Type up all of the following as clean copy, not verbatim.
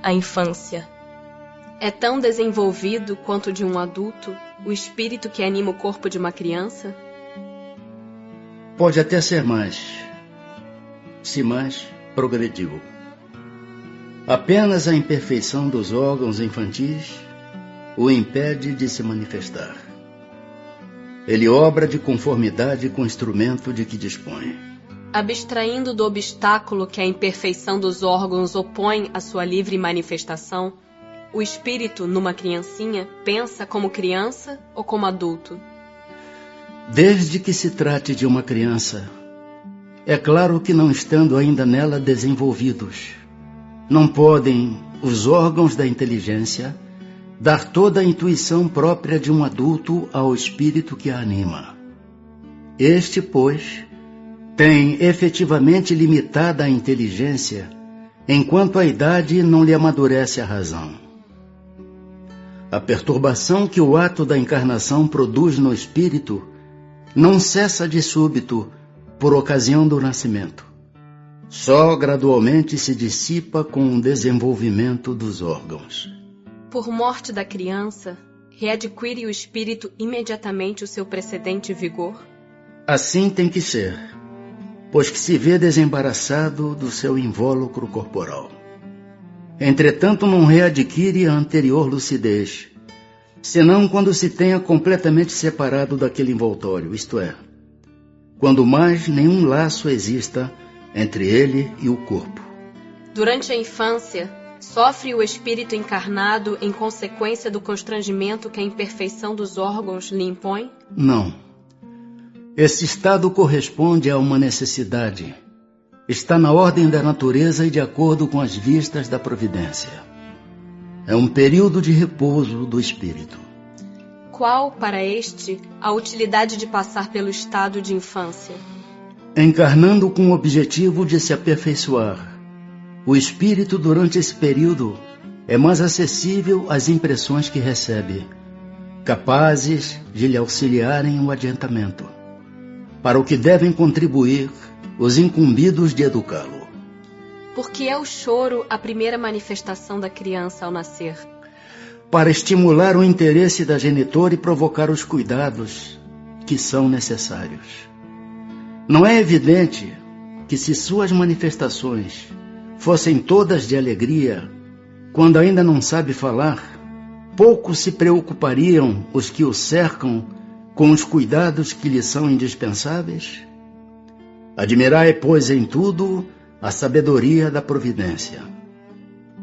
A infância. É tão desenvolvido quanto de um adulto o espírito que anima o corpo de uma criança? Pode até ser mais, se mais, progrediu. Apenas a imperfeição dos órgãos infantis o impede de se manifestar. Ele obra de conformidade com o instrumento de que dispõe. Abstraindo do obstáculo que a imperfeição dos órgãos opõe à sua livre manifestação, o espírito, numa criancinha, pensa como criança ou como adulto? Desde que se trate de uma criança, é claro que não estando ainda nela desenvolvidos, não podem os órgãos da inteligência dar toda a intuição própria de um adulto ao espírito que a anima. Este, pois, tem efetivamente limitada a inteligência, enquanto a idade não lhe amadurece a razão. A perturbação que o ato da encarnação produz no espírito não cessa de súbito por ocasião do nascimento. Só gradualmente se dissipa com o desenvolvimento dos órgãos. Por morte da criança, readquire o espírito imediatamente o seu precedente vigor? Assim tem que ser, pois que se vê desembaraçado do seu invólucro corporal. Entretanto, não readquire a anterior lucidez, senão quando se tenha completamente separado daquele envoltório, isto é, quando mais nenhum laço exista entre ele e o corpo. Durante a infância, sofre o espírito encarnado em consequência do constrangimento que a imperfeição dos órgãos lhe impõe? Não. Esse estado corresponde a uma necessidade. Está na ordem da natureza e de acordo com as vistas da providência. É um período de repouso do espírito. Qual, para este, a utilidade de passar pelo estado de infância? Encarnando com o objetivo de se aperfeiçoar, o espírito durante esse período é mais acessível às impressões que recebe, capazes de lhe auxiliarem o adiantamento, para o que devem contribuir os incumbidos de educá-lo. Porque é o choro a primeira manifestação da criança ao nascer? Para estimular o interesse da genitora e provocar os cuidados que são necessários. Não é evidente que se suas manifestações fossem todas de alegria, quando ainda não sabe falar, pouco se preocupariam os que o cercam com os cuidados que lhe são indispensáveis? Admirai, pois, em tudo a sabedoria da providência.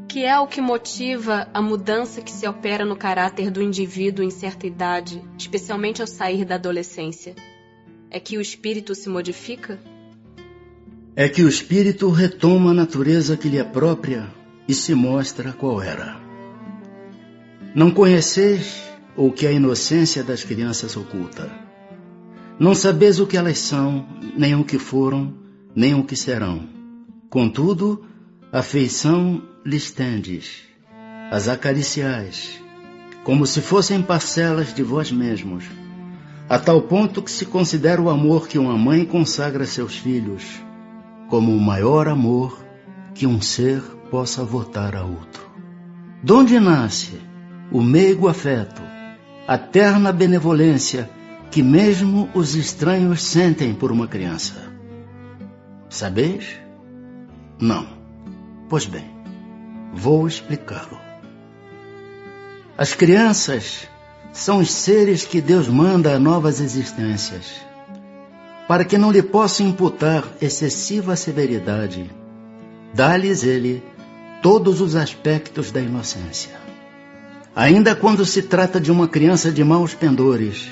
Que é o que motiva a mudança que se opera no caráter do indivíduo em certa idade, especialmente ao sair da adolescência? É que o espírito se modifica? É que o espírito retoma a natureza que lhe é própria e se mostra qual era. Não conheceis o que a inocência das crianças oculta. Não sabeis o que elas são, nem o que foram, nem o que serão. Contudo, a afeição lhes tendes, as acariciais, como se fossem parcelas de vós mesmos, a tal ponto que se considera o amor que uma mãe consagra a seus filhos como o maior amor que um ser possa votar a outro. Donde nasce o meigo afeto, a terna benevolência que mesmo os estranhos sentem por uma criança? Sabeis? Não. Pois bem, vou explicá-lo. As crianças são os seres que Deus manda a novas existências, para que não lhe possam imputar excessiva severidade. Dá-lhes ele todos os aspectos da inocência. Ainda quando se trata de uma criança de maus pendores,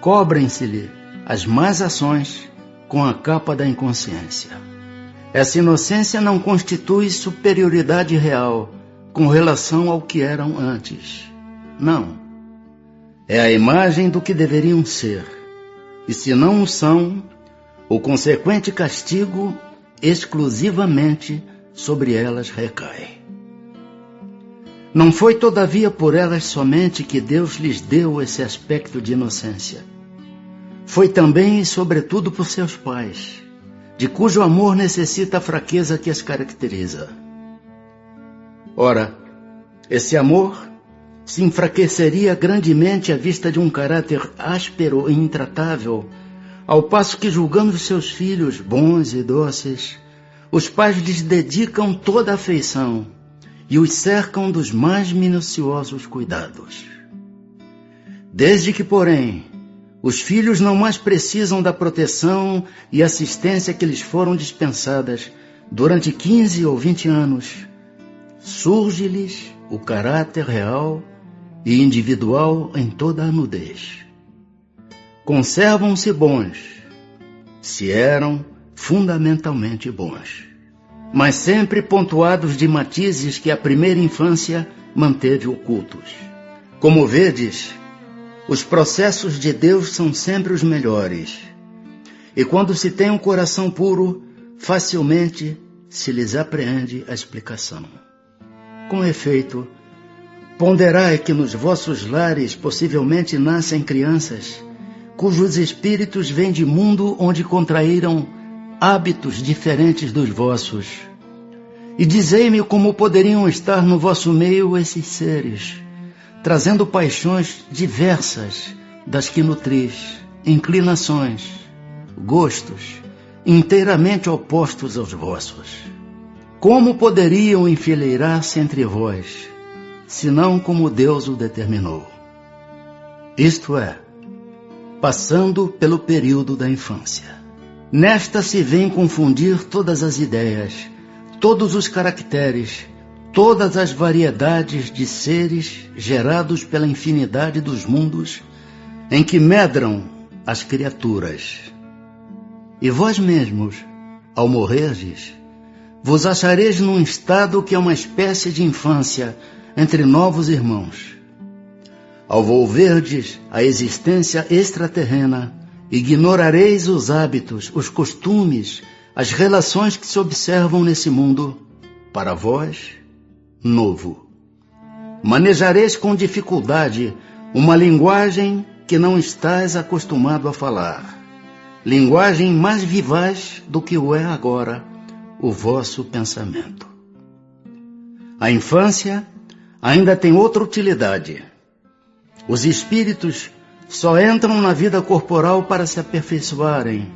cobrem-se-lhe as más ações com a capa da inconsciência. Essa inocência não constitui superioridade real com relação ao que eram antes. Não. É a imagem do que deveriam ser. E se não o são, o consequente castigo exclusivamente sobre elas recai. Não foi, todavia, por elas somente que Deus lhes deu esse aspecto de inocência. Foi também e sobretudo por seus pais, de cujo amor necessita a fraqueza que as caracteriza. Ora, esse amor se enfraqueceria grandemente à vista de um caráter áspero e intratável, ao passo que, julgando seus filhos bons e doces, os pais lhes dedicam toda a afeição e os cercam dos mais minuciosos cuidados. Desde que, porém, os filhos não mais precisam da proteção e assistência que lhes foram dispensadas durante 15 ou 20 anos, surge-lhes o caráter real e individual em toda a nudez. Conservam-se bons, se eram fundamentalmente bons, mas sempre pontuados de matizes que a primeira infância manteve ocultos. Como vedes, os processos de Deus são sempre os melhores, e quando se tem um coração puro, facilmente se lhes apreende a explicação. Com efeito, ponderai que nos vossos lares possivelmente nascem crianças cujos espíritos vêm de mundo onde contraíram hábitos diferentes dos vossos. E dizei-me como poderiam estar no vosso meio esses seres, trazendo paixões diversas das que nutris, inclinações, gostos, inteiramente opostos aos vossos. Como poderiam enfileirar-se entre vós, senão como Deus o determinou? Isto é, passando pelo período da infância. Nesta se vêm confundir todas as ideias, todos os caracteres, todas as variedades de seres gerados pela infinidade dos mundos em que medram as criaturas. E vós mesmos, ao morrerdes, vos achareis num estado que é uma espécie de infância entre novos irmãos. Ao volverdes a existência extraterrena, ignorareis os hábitos, os costumes, as relações que se observam nesse mundo, para vós, novo. Manejareis com dificuldade uma linguagem que não estais acostumado a falar, linguagem mais vivaz do que o é agora o vosso pensamento. A infância ainda tem outra utilidade. Os espíritos só entram na vida corporal para se aperfeiçoarem,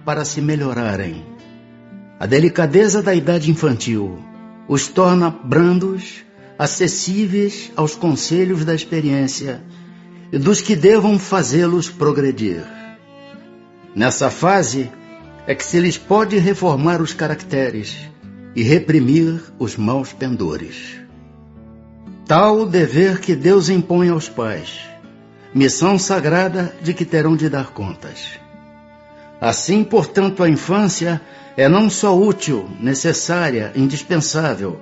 para se melhorarem. A delicadeza da idade infantil os torna brandos, acessíveis aos conselhos da experiência e dos que devam fazê-los progredir. Nessa fase é que se lhes pode reformar os caracteres e reprimir os maus pendores. Tal o dever que Deus impõe aos pais, missão sagrada de que terão de dar contas. Assim, portanto, a infância é não só útil, necessária, indispensável,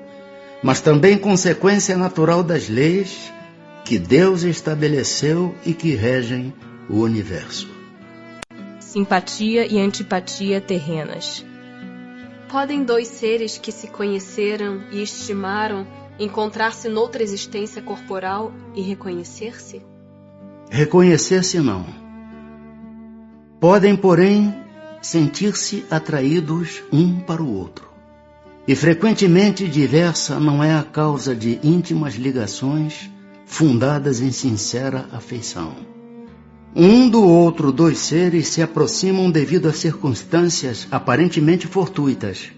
mas também consequência natural das leis que Deus estabeleceu e que regem o universo. Simpatia e antipatia terrenas. Podem dois seres que se conheceram e estimaram encontrar-se noutra existência corporal e reconhecer-se? Reconhecer-se não. Podem, porém, sentir-se atraídos um para o outro. E frequentemente diversa não é a causa de íntimas ligações fundadas em sincera afeição. Um do outro dois seres se aproximam devido a circunstâncias aparentemente fortuitas,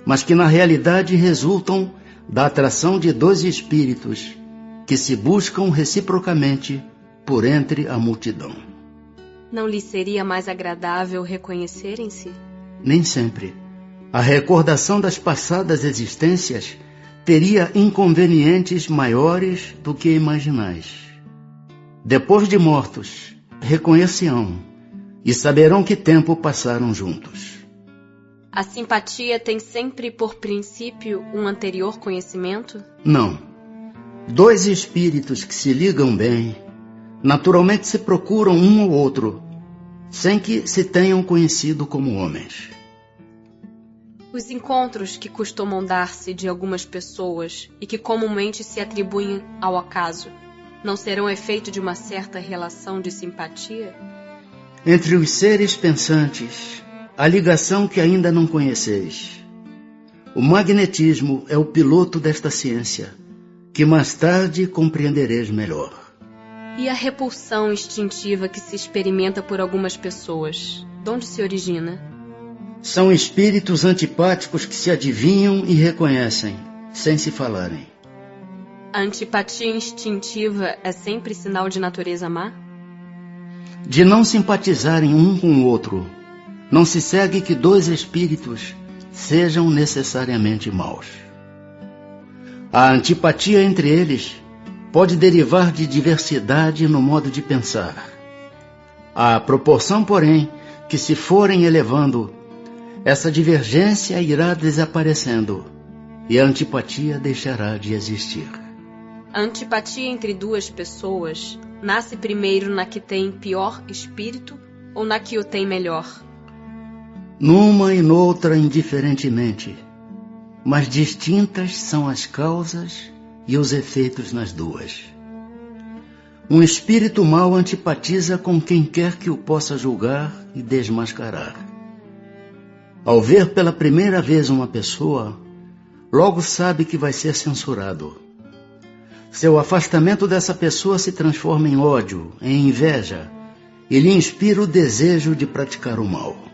mas que na realidade resultam da atração de dois espíritos que se buscam reciprocamente por entre a multidão. Não lhe seria mais agradável reconhecerem-se? Nem sempre. A recordação das passadas existências teria inconvenientes maiores do que imaginais. Depois de mortos, reconhecer-se-ão e saberão que tempo passaram juntos. A simpatia tem sempre por princípio um anterior conhecimento? Não. Dois espíritos que se ligam bem, naturalmente se procuram um ao outro, sem que se tenham conhecido como homens. Os encontros que costumam dar-se de algumas pessoas e que comumente se atribuem ao acaso, não serão efeito de uma certa relação de simpatia? Entre os seres pensantes, a ligação que ainda não conheceis. O magnetismo é o piloto desta ciência, que mais tarde compreendereis melhor. E a repulsão instintiva que se experimenta por algumas pessoas, de onde se origina? São espíritos antipáticos que se adivinham e reconhecem, sem se falarem. A antipatia instintiva é sempre sinal de natureza má? De não simpatizarem um com o outro, não se segue que dois espíritos sejam necessariamente maus. A antipatia entre eles pode derivar de diversidade no modo de pensar. À proporção, porém, que se forem elevando, essa divergência irá desaparecendo e a antipatia deixará de existir. A antipatia entre duas pessoas nasce primeiro na que tem pior espírito ou na que o tem melhor? Numa e noutra indiferentemente, mas distintas são as causas e os efeitos nas duas. Um espírito mau antipatiza com quem quer que o possa julgar e desmascarar. Ao ver pela primeira vez uma pessoa, logo sabe que vai ser censurado. Seu afastamento dessa pessoa se transforma em ódio, em inveja, e lhe inspira o desejo de praticar o mal.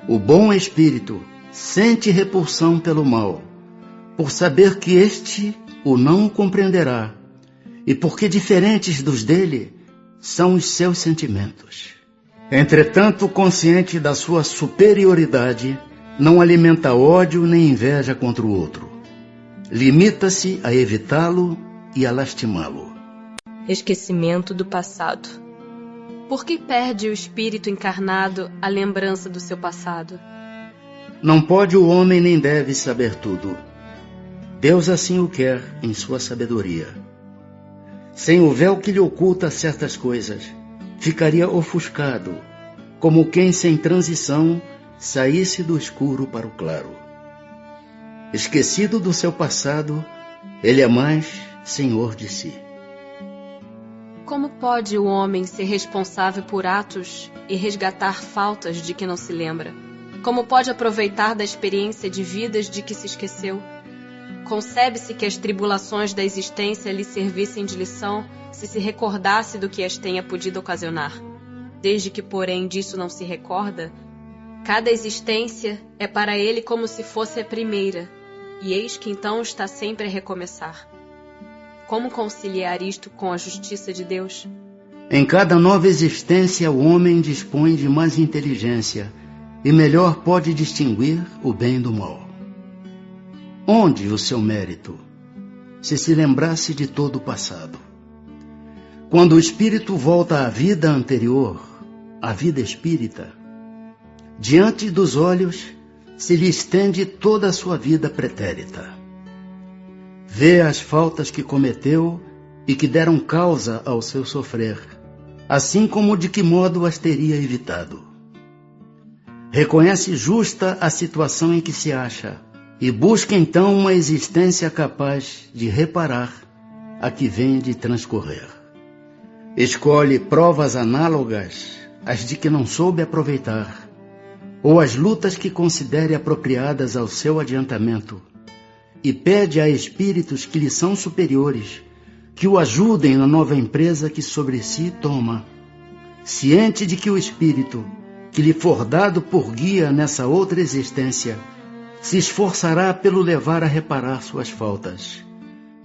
O bom espírito sente repulsão pelo mal, por saber que este o não compreenderá, e porque diferentes dos dele são os seus sentimentos. Entretanto, consciente da sua superioridade, não alimenta ódio nem inveja contra o outro. Limita-se a evitá-lo e a lastimá-lo. Esquecimento do passado. Por que perde o espírito encarnado a lembrança do seu passado? Não pode o homem nem deve saber tudo. Deus assim o quer em sua sabedoria. Sem o véu que lhe oculta certas coisas, ficaria ofuscado, como quem sem transição saísse do escuro para o claro. Esquecido do seu passado, ele é mais senhor de si. Como pode o homem ser responsável por atos e resgatar faltas de que não se lembra? Como pode aproveitar da experiência de vidas de que se esqueceu? Concebe-se que as tribulações da existência lhe servissem de lição se recordasse do que as tenha podido ocasionar. Desde que, porém, disso não se recorda, cada existência é para ele como se fosse a primeira, e eis que então está sempre a recomeçar. Como conciliar isto com a justiça de Deus? Em cada nova existência, o homem dispõe de mais inteligência e melhor pode distinguir o bem do mal. Onde o seu mérito, se lembrasse de todo o passado? Quando o espírito volta à vida anterior, à vida espírita, diante dos olhos se lhe estende toda a sua vida pretérita. Vê as faltas que cometeu e que deram causa ao seu sofrer, assim como de que modo as teria evitado. Reconhece justa a situação em que se acha e busca então uma existência capaz de reparar a que vem de transcorrer. Escolhe provas análogas às de que não soube aproveitar, ou as lutas que considere apropriadas ao seu adiantamento, e pede a espíritos que lhe são superiores que o ajudem na nova empresa que sobre si toma, ciente de que o espírito que lhe for dado por guia nessa outra existência se esforçará pelo levar a reparar suas faltas,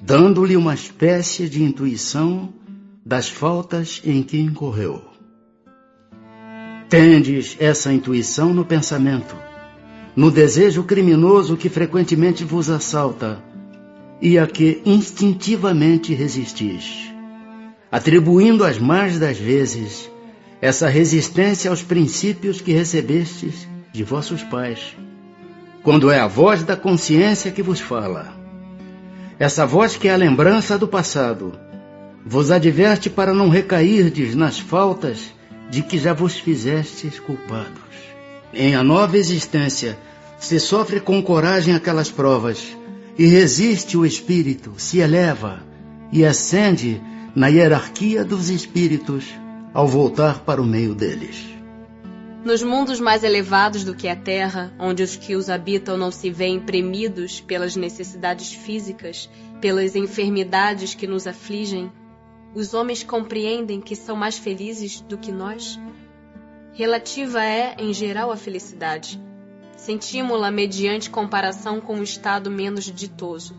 dando-lhe uma espécie de intuição das faltas em que incorreu. Tendes essa intuição no pensamento, no desejo criminoso que frequentemente vos assalta e a que instintivamente resistis, atribuindo as mais das vezes essa resistência aos princípios que recebestes de vossos pais, quando é a voz da consciência que vos fala. Essa voz que é a lembrança do passado vos adverte para não recairdes nas faltas de que já vos fizestes culpados. Em a nova existência se sofre com coragem aquelas provas e resiste o espírito, se eleva e ascende na hierarquia dos espíritos ao voltar para o meio deles. Nos mundos mais elevados do que a Terra, onde os que os habitam não se veem premidos pelas necessidades físicas, pelas enfermidades que nos afligem, os homens compreendem que são mais felizes do que nós? Relativa é, em geral, a felicidade. Sentimos-la mediante comparação com um estado menos ditoso,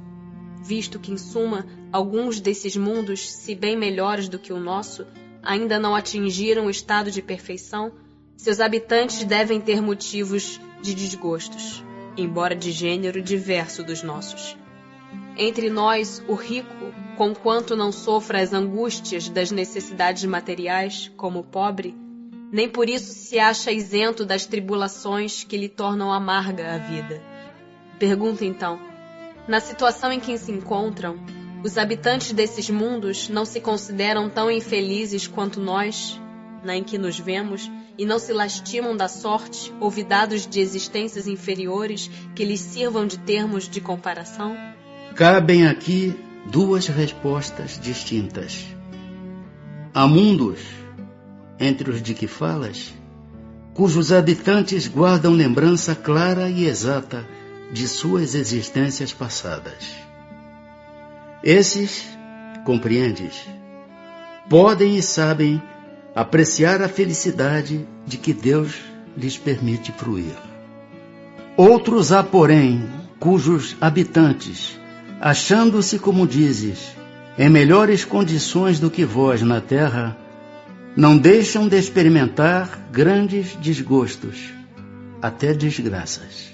visto que, em suma, alguns desses mundos, se bem melhores do que o nosso, ainda não atingiram o estado de perfeição. Seus habitantes devem ter motivos de desgostos, embora de gênero diverso dos nossos. Entre nós, o rico, conquanto não sofra as angústias das necessidades materiais, como o pobre, nem por isso se acha isento das tribulações que lhe tornam amarga a vida. Pergunto então, na situação em que se encontram, os habitantes desses mundos não se consideram tão infelizes quanto nós, na em que nos vemos, e não se lastimam da sorte, olvidados de existências inferiores que lhes sirvam de termos de comparação? Cabem aqui duas respostas distintas. Há mundos, entre os de que falas, cujos habitantes guardam lembrança clara e exata de suas existências passadas. Esses, compreendes, podem e sabem apreciar a felicidade de que Deus lhes permite fruir. Outros há, porém, cujos habitantes, achando-se, como dizes, em melhores condições do que vós na terra, não deixam de experimentar grandes desgostos, até desgraças.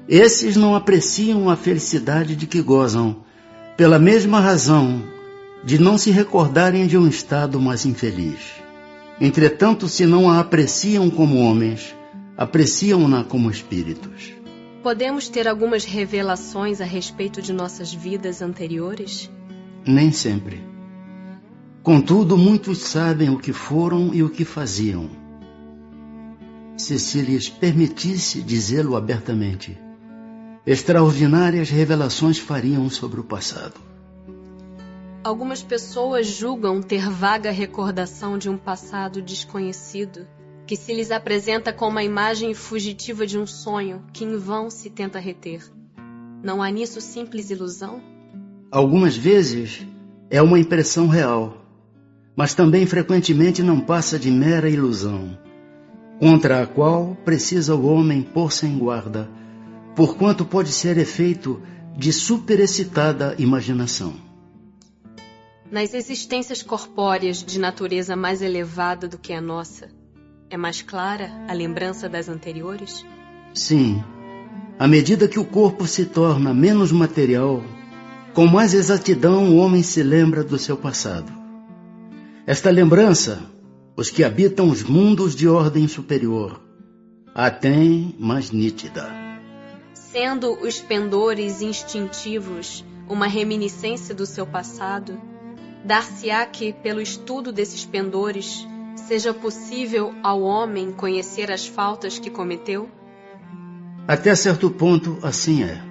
Esses não apreciam a felicidade de que gozam, pela mesma razão de não se recordarem de um estado mais infeliz. Entretanto, se não a apreciam como homens, apreciam-na como espíritos. Podemos ter algumas revelações a respeito de nossas vidas anteriores? Nem sempre. Contudo, muitos sabem o que foram e o que faziam. Se lhes permitisse dizê-lo abertamente, extraordinárias revelações fariam sobre o passado. Algumas pessoas julgam ter vaga recordação de um passado desconhecido, que se lhes apresenta como a imagem fugitiva de um sonho que em vão se tenta reter. Não há nisso simples ilusão? Algumas vezes é uma impressão real, mas também frequentemente não passa de mera ilusão, contra a qual precisa o homem pôr-se em guarda, porquanto pode ser efeito de superexcitada imaginação. Nas existências corpóreas de natureza mais elevada do que a nossa, é mais clara a lembrança das anteriores? Sim. À medida que o corpo se torna menos material, com mais exatidão o homem se lembra do seu passado. Esta lembrança, os que habitam os mundos de ordem superior, a têm mais nítida. Sendo os pendores instintivos uma reminiscência do seu passado, dar-se-á que, pelo estudo desses pendores, seja possível ao homem conhecer as faltas que cometeu? Até certo ponto, assim é.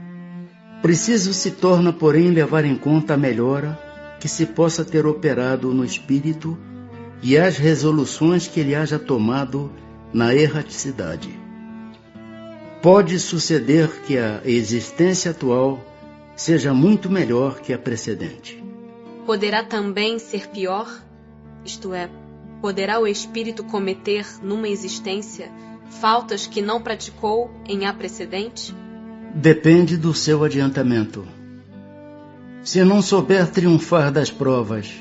Preciso se torna, porém, levar em conta a melhora que se possa ter operado no espírito e as resoluções que ele haja tomado na erraticidade. Pode suceder que a existência atual seja muito melhor que a precedente. Poderá também ser pior? Isto é, poderá o espírito cometer numa existência faltas que não praticou em a precedente? Depende do seu adiantamento. Se não souber triunfar das provas,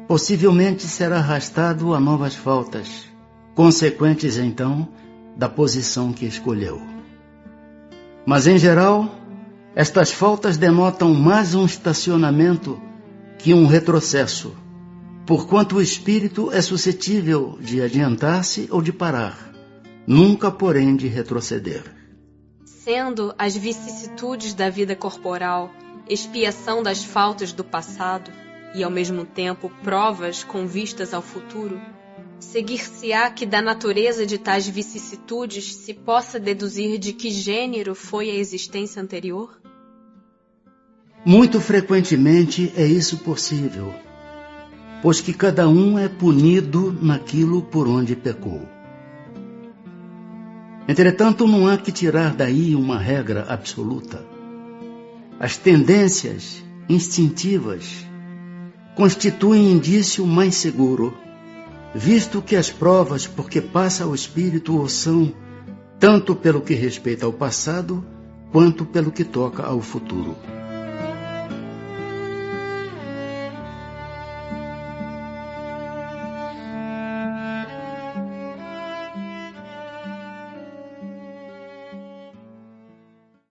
possivelmente será arrastado a novas faltas, consequentes então da posição que escolheu. Mas em geral, estas faltas denotam mais um estacionamento que um retrocesso, porquanto o espírito é suscetível de adiantar-se ou de parar, nunca, porém, de retroceder. Sendo as vicissitudes da vida corporal expiação das faltas do passado e, ao mesmo tempo, provas com vistas ao futuro, seguir-se-á que da natureza de tais vicissitudes se possa deduzir de que gênero foi a existência anterior? Muito frequentemente é isso possível, pois que cada um é punido naquilo por onde pecou. Entretanto, não há que tirar daí uma regra absoluta. As tendências instintivas constituem indício mais seguro, visto que as provas por que passa o espírito o são, tanto pelo que respeita ao passado, quanto pelo que toca ao futuro.